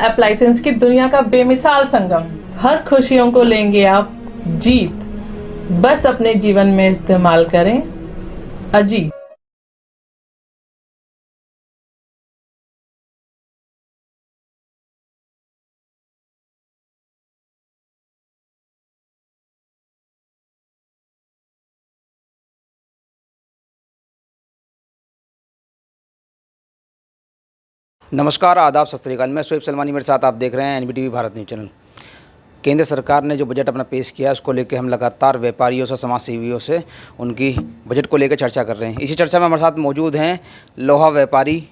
Appliances की दुनिया का बेमिसाल संगम। हर खुशियों को लेंगे आप जीत, बस अपने जीवन में इस्तेमाल करें अजीत। नमस्कार, आदाब, सत श्री अकाल। मैं शोएब सलमानी, मेरे साथ आप देख रहे हैं एनबीटीवी भारत न्यूज़ चैनल। केंद्र सरकार ने जो बजट अपना पेश किया है उसको लेकर हम लगातार व्यापारियों से, समाज सेवियों से उनकी बजट को लेकर चर्चा कर रहे हैं। इसी चर्चा में हमारे साथ मौजूद हैं लोहा व्यापारी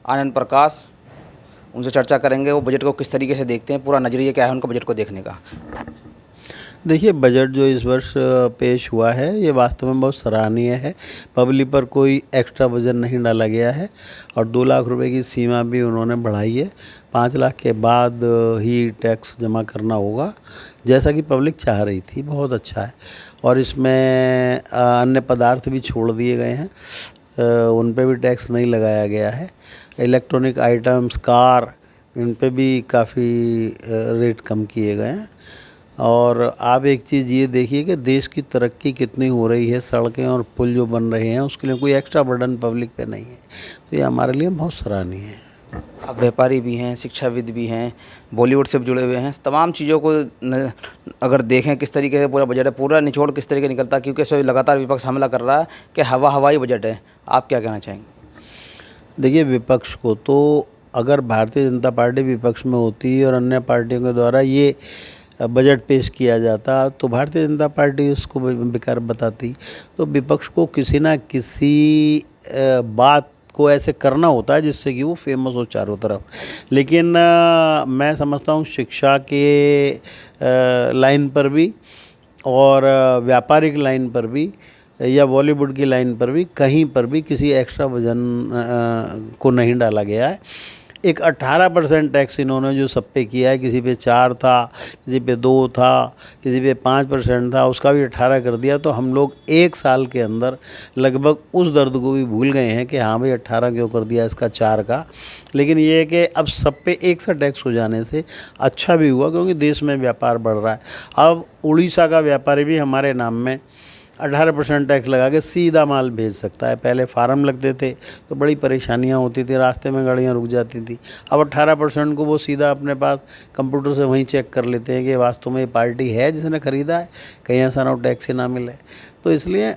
आनंद प्रकाश। उनसे चर्चा करेंगे वो बजट को किस तरीके से देखते हैं, पूरा नज़रिया क्या है उनका बजट को देखने का। देखिए, बजट जो इस वर्ष पेश हुआ है ये वास्तव में बहुत सराहनीय है। पब्लिक पर कोई एक्स्ट्रा वजन नहीं डाला गया है और 2 लाख रुपए की सीमा भी उन्होंने बढ़ाई है। 5 लाख के बाद ही टैक्स जमा करना होगा, जैसा कि पब्लिक चाह रही थी। बहुत अच्छा है। और इसमें अन्य पदार्थ भी छोड़ दिए गए हैं, उन पे भी टैक्स नहीं लगाया गया है। इलेक्ट्रॉनिक आइटम्स, कार, इन पे भी काफ़ी रेट कम किए गए हैं। और आप एक चीज़ ये देखिए कि देश की तरक्की कितनी हो रही है, सड़कें और पुल जो बन रहे हैं उसके लिए कोई एक्स्ट्रा बर्डन पब्लिक पे नहीं है। तो ये हमारे लिए बहुत सराहनीय है। आप व्यापारी भी हैं, शिक्षाविद भी हैं, बॉलीवुड से जुड़े हुए हैं। तमाम चीज़ों को अगर देखें किस तरीके से पूरा बजट है, पूरा निचोड़ किस तरीके निकलता है, क्योंकि इस पर लगातार विपक्ष हमला कर रहा है कि हवाई बजट है। आप क्या कहना चाहेंगे? देखिए, विपक्ष को तो, अगर भारतीय जनता पार्टी विपक्ष में होती और अन्य पार्टियों के द्वारा ये बजट पेश किया जाता तो भारतीय जनता पार्टी उसको बेकार बताती। तो विपक्ष को किसी ना किसी बात को ऐसे करना होता है जिससे कि वो फेमस हो चारों तरफ। लेकिन मैं समझता हूँ शिक्षा के लाइन पर भी और व्यापारिक लाइन पर भी या बॉलीवुड की लाइन पर भी कहीं पर भी किसी एक्स्ट्रा वजन को नहीं डाला गया है। एक 18% टैक्स इन्होंने जो सब पे किया है, किसी पे 4 था, किसी पे 2 था, किसी पे 5% था, उसका भी 18 कर दिया। तो हम लोग 1 साल के अंदर लगभग उस दर्द को भी भूल गए हैं कि हाँ भाई 18 क्यों कर दिया इसका 4 का। लेकिन ये है कि अब सब पे एक सा टैक्स हो जाने से अच्छा भी हुआ, क्योंकि देश में व्यापार बढ़ रहा है। अब उड़ीसा का व्यापारी भी हमारे नाम में 18% टैक्स लगा के सीधा माल भेज सकता है। पहले फार्म लगते थे तो बड़ी परेशानियां होती थी, रास्ते में गाड़ियां रुक जाती थी। अब 18% को वो सीधा अपने पास कंप्यूटर से वहीं चेक कर लेते हैं कि वास्तव में ये पार्टी है जिसने ख़रीदा है, कहीं ऐसा ना हो टैक्स ही ना मिले। तो इसलिए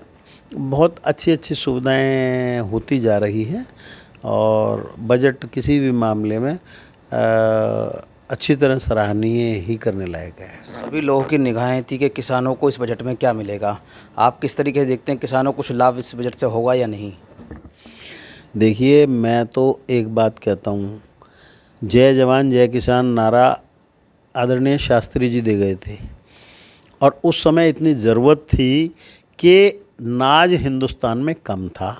बहुत अच्छी अच्छी सुविधाएँ होती जा रही हैं और बजट किसी भी मामले में अच्छी तरह सराहनीय ही करने लायक है। सभी लोगों की निगाहें थी कि किसानों को इस बजट में क्या मिलेगा। आप किस तरीके से देखते हैं, किसानों को कुछ लाभ इस बजट से होगा या नहीं? देखिए, मैं तो एक बात कहता हूँ, जय जवान जय किसान नारा आदरणीय शास्त्री जी दे गए थे और उस समय इतनी ज़रूरत थी कि नाज हिंदुस्तान में कम था।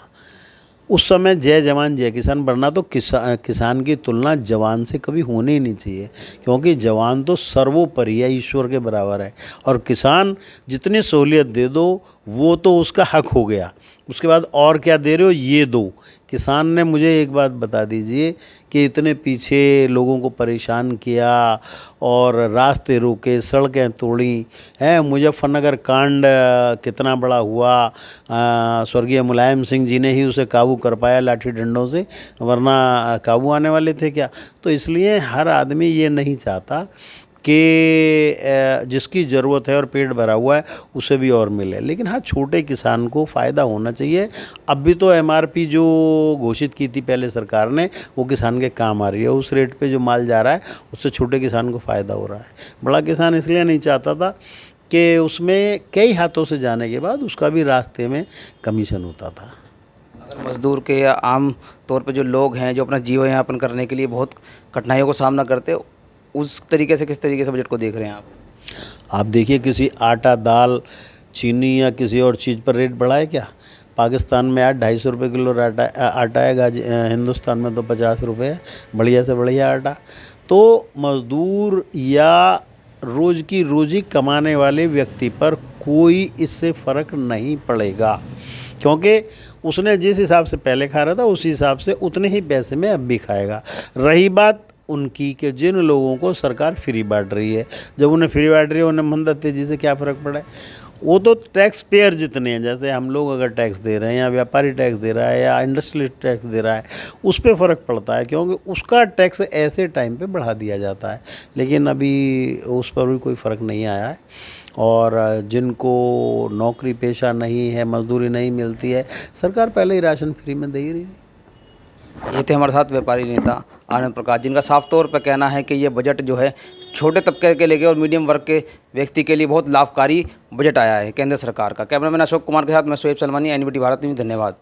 उस समय जय जवान जय किसान, वरना तो किसान की तुलना जवान से कभी होनी ही नहीं चाहिए, क्योंकि जवान तो सर्वोपरि है, ईश्वर के बराबर है। और किसान जितनी सहूलियत दे दो वो तो उसका हक हो गया, उसके बाद और क्या दे रहे हो ये दो। किसान ने, मुझे एक बात बता दीजिए कि इतने पीछे लोगों को परेशान किया और रास्ते रोके, सड़कें तोड़ी हैं। मुजफ्फरनगर कांड कितना बड़ा हुआ, स्वर्गीय मुलायम सिंह जी ने ही उसे काबू कर पाया लाठी डंडों से, वरना काबू आने वाले थे क्या? तो इसलिए हर आदमी ये नहीं चाहता कि जिसकी ज़रूरत है और पेट भरा हुआ है उसे भी और मिले। लेकिन हाँ, छोटे किसान को फ़ायदा होना चाहिए। अब भी तो एमआरपी जो घोषित की थी पहले सरकार ने, वो किसान के काम आ रही है। उस रेट पे जो माल जा रहा है उससे छोटे किसान को फ़ायदा हो रहा है। बड़ा किसान इसलिए नहीं चाहता था कि उसमें कई हाथों से जाने के बाद उसका भी रास्ते में कमीशन होता था। अगर मजदूर के या आम तौर पे जो लोग हैं जो अपना जीवन यापन करने के लिए बहुत कठिनाइयों को सामना करते, उस तरीके से किस तरीके से बजट को देख रहे हैं आप? आप देखिए, किसी आटा, दाल, चीनी या किसी और चीज़ पर रेट बढ़ा है क्या? पाकिस्तान में आज 250 रुपये किलो आटा है, हिंदुस्तान में तो 50 रुपये है, बढ़िया से बढ़िया आटा। तो मज़दूर या रोज़ की रोज़ी कमाने वाले व्यक्ति पर कोई इससे फ़र्क नहीं पड़ेगा, क्योंकि उसने जिस हिसाब से पहले खा रहा था उसी हिसाब से उतने ही पैसे में अब भी खाएगा। रही बात उनकी कि जिन लोगों को सरकार फ्री बांट रही है, जब उन्हें फ्री बांट रही है उन्हें मंदा तेजी से क्या फ़र्क पड़ा है। वो तो टैक्स पेयर जितने हैं, जैसे हम लोग अगर टैक्स दे रहे हैं या व्यापारी टैक्स दे रहा है या इंडस्ट्रियलिस्ट टैक्स दे रहा है, उस पर फ़र्क पड़ता है, क्योंकि उसका टैक्स ऐसे टाइम पे बढ़ा दिया जाता है। लेकिन अभी उस पर भी कोई फ़र्क नहीं आया है। और जिनको नौकरी पेशा नहीं है, मजदूरी नहीं मिलती है, सरकार पहले ही राशन फ्री में दे ही रही है। ये थे हमारे साथ व्यापारी नेता आनंद प्रकाश, जिनका साफ तौर पर कहना है कि ये बजट जो है छोटे तबके के लेके और मीडियम वर्ग के व्यक्ति के लिए बहुत लाभकारी बजट आया है केंद्र सरकार का। कैमरामैन अशोक कुमार के साथ मैं शोएब सलमानी, एनबीटी भारत न्यूज़। धन्यवाद।